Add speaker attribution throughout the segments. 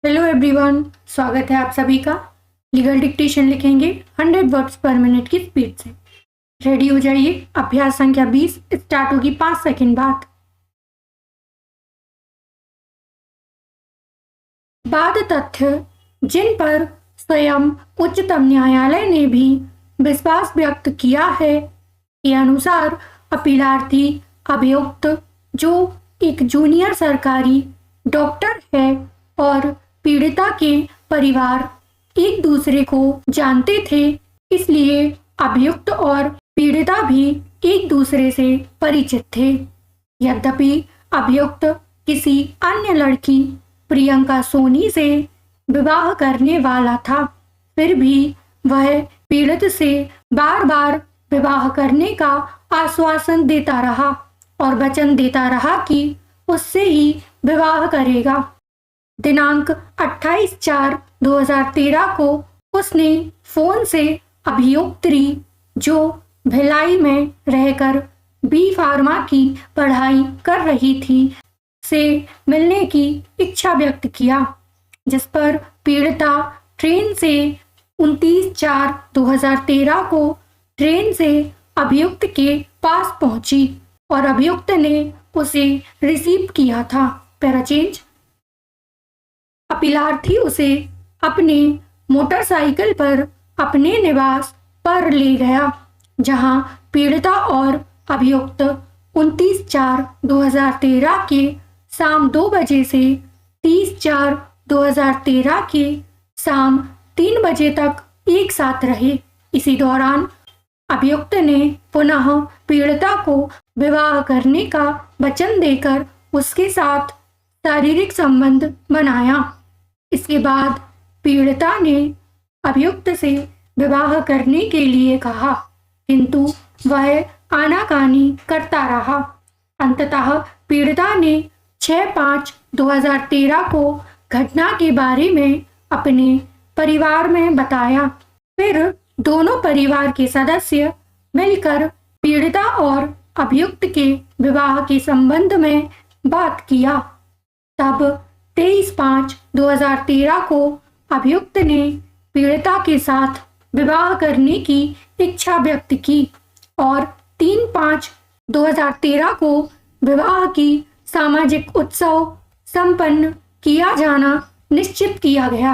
Speaker 1: Hello everyone, स्वागत है आप सभी का। लीगल डिक्टेशन लिखेंगे 100 वर्ड्स पर मिनट की स्पीड से। रेडी हो जाइए। अभ्यास संख्या 20 स्टार्ट होगी 5 सेकंड बाद। बाद तथ्य जिन पर स्वयं उच्चतम न्यायालय ने भी विश्वास व्यक्त किया है के अनुसार अपीलार्थी अभियुक्त, जो एक जूनियर सरकारी डॉक्टर है, और पीड़िता के परिवार एक दूसरे को जानते थे, इसलिए अभियुक्त और पीड़िता भी एक दूसरे से परिचित थे। यद्यपि अभियुक्त किसी अन्य लड़की प्रियंका सोनी से विवाह करने वाला था, फिर भी वह पीड़ित से बार बार विवाह करने का आश्वासन देता रहा और वचन देता रहा कि उससे ही विवाह करेगा। दिनांक 28/4/2013 को उसने फोन से अभियुक्त्री, जो भिलाई में रहकर बी फार्मा की पढ़ाई कर रही थी, से मिलने की इच्छा व्यक्त किया, जिस पर पीड़िता ट्रेन से 29/4/2013 को ट्रेन से अभियुक्त के पास पहुंची और अभियुक्त ने उसे रिसीव किया था। पैराचेंज। अपीलार्थी उसे अपने मोटरसाइकिल पर अपने निवास पर ले गया, जहां पीड़िता और अभियुक्त 29/4/2013 के शाम 2 बजे से 30/4/2013 के शाम 3 बजे तक एक साथ रहे। इसी दौरान अभियुक्त ने पुनः पीड़िता को विवाह करने का वचन देकर उसके साथ शारीरिक संबंध बनाया। इसके बाद पीड़िता ने अभियुक्त से विवाह करने के लिए कहा, किंतु वह आनाकानी करता रहा। अंततः पीड़िता ने 6/5/2013 को घटना के बारे में अपने परिवार में बताया। फिर दोनों परिवार के सदस्य मिलकर पीड़िता और अभियुक्त के विवाह के संबंध में बात किया। तब 23/5/2013 को अभियुक्त ने पीड़िता के साथ विवाह करने की इच्छा व्यक्त की और 3/5/2013 को विवाह की सामाजिक उत्सव संपन्न किया जाना निश्चित किया गया,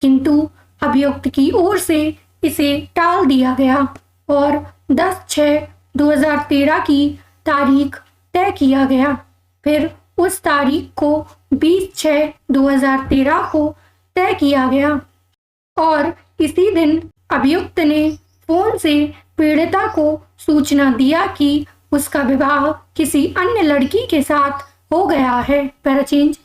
Speaker 1: किंतु अभियुक्त की ओर से इसे टाल दिया गया और 10/6/2013 की तारीख तय किया गया। फिर उस तारीख को 20/6/2013 को तय किया गया और इसी दिन अभियुक्त ने फोन से पीड़िता को सूचना दिया कि उसका विवाह किसी अन्य लड़की के साथ हो गया है। पैराचेंज।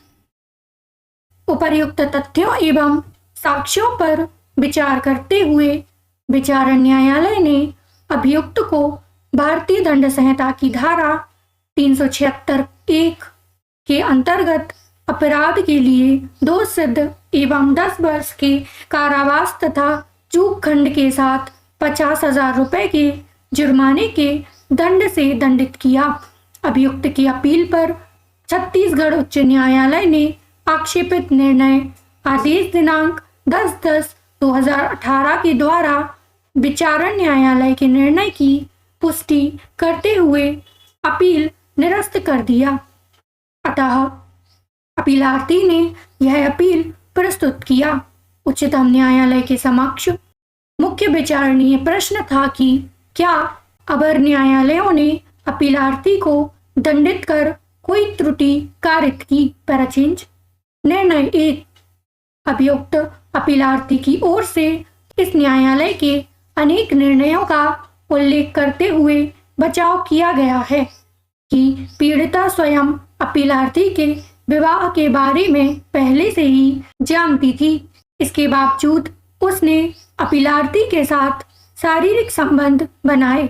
Speaker 1: उपर्युक्त तथ्यों एवं साक्ष्यों पर विचार करते हुए विचारण न्यायालय ने अभियुक्त को भारतीय दंड संहिता की धारा 376(1) के अंतर्गत अपराध के लिए दोष सिद्ध एवं 10 वर्ष के कारावास तथा चूक खंड के साथ 50,000 रुपए के जुर्माने के दंड से दंडित किया। अभियुक्त की अपील पर छत्तीसगढ़ उच्च न्यायालय ने आक्षेपित निर्णय आदेश दिनांक 10/10/2018 के द्वारा विचारण न्यायालय के निर्णय की पुष्टि करते हुए अपील निरस्त कर दिया। अतः अपीलार्थी ने यह अपील प्रस्तुत किया। उच्चतम न्यायालय के समक्ष मुख्य विचारणीय प्रश्न था कि क्या अवर न्यायालयों ने अपीलार्थी को दंडित कर कोई त्रुटि कारित की। पैराचेंज। निर्णय 1। अभियुक्त अपीलार्थी की ओर से इस न्यायालय के अनेक निर्णयों का उल्लेख करते हुए बचाव किया गया है कि पीड़िता स्वयं अपीलार्थी के विवाह के बारे में पहले से ही जानती थी। इसके बावजूद उसने अपीलार्थी के साथ शारीरिक संबंध बनाए,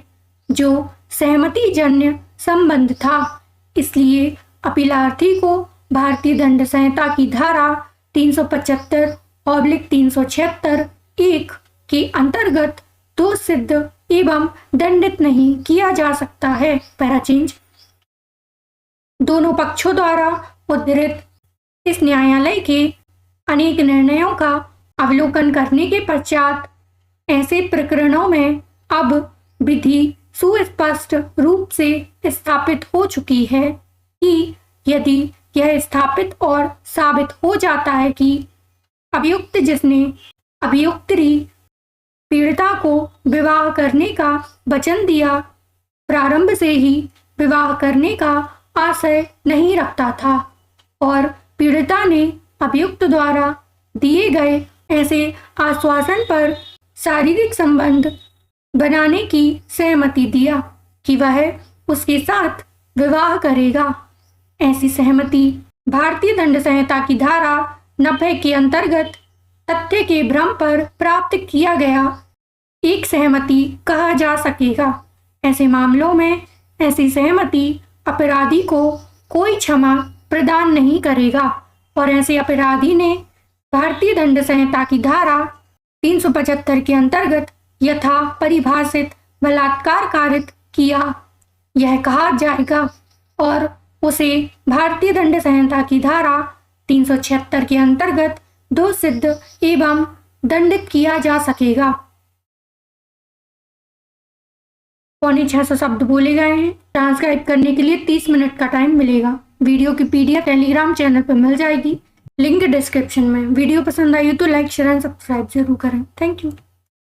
Speaker 1: जो सहमतिजन्य संबंध था। इसलिए अपीलार्थी को भारतीय दंड संहिता की धारा 375/376(1) के अंतर्गत दोष सिद्ध एवं दंडित नहीं किया जा सकता है। पैराचेंज। दोनों पक्षों द्वारा उद्धृत इस न्यायालय के अनेक निर्णयों का अवलोकन करने के पश्चात ऐसे प्रकरणों में अब विधि सुस्पष्ट रूप से स्थापित हो चुकी है कि यदि यह स्थापित और साबित हो जाता है कि अभियुक्त जिसने अभियुक्तरी पीड़िता को विवाह करने का वचन दिया प्रारंभ से ही विवाह करने का आशय नहीं रखता था और पीड़िता ने अभियुक्त द्वारा दिए गए ऐसे आश्वासन पर शारीरिक संबंध बनाने की सहमति दिया कि वह उसके साथ विवाह करेगा। ऐसी सहमति भारतीय दंड संहिता की धारा 90 के अंतर्गत तथ्य के भ्रम पर प्राप्त किया गया एक सहमति कहा जा सकेगा। ऐसे मामलों में ऐसी सहमति अपराधी को कोई क्षमा प्रदान नहीं करेगा और ऐसे अपराधी ने भारतीय दंड संहिता की धारा 375 के अंतर्गत यथा परिभाषित बलात्कार कारित किया यह कहा जाएगा और उसे भारतीय दंड संहिता की धारा 376 के अंतर्गत दोषसिद्ध एवं दंडित किया जा सकेगा। 650 शब्द बोले गए हैं। ट्रांसक्राइब करने के लिए 30 मिनट का टाइम मिलेगा। वीडियो की PDF टेलीग्राम चैनल पर मिल जाएगी, लिंक डिस्क्रिप्शन में। वीडियो पसंद आई हो तो लाइक शेयर एंड सब्सक्राइब जरूर करें। Thank you.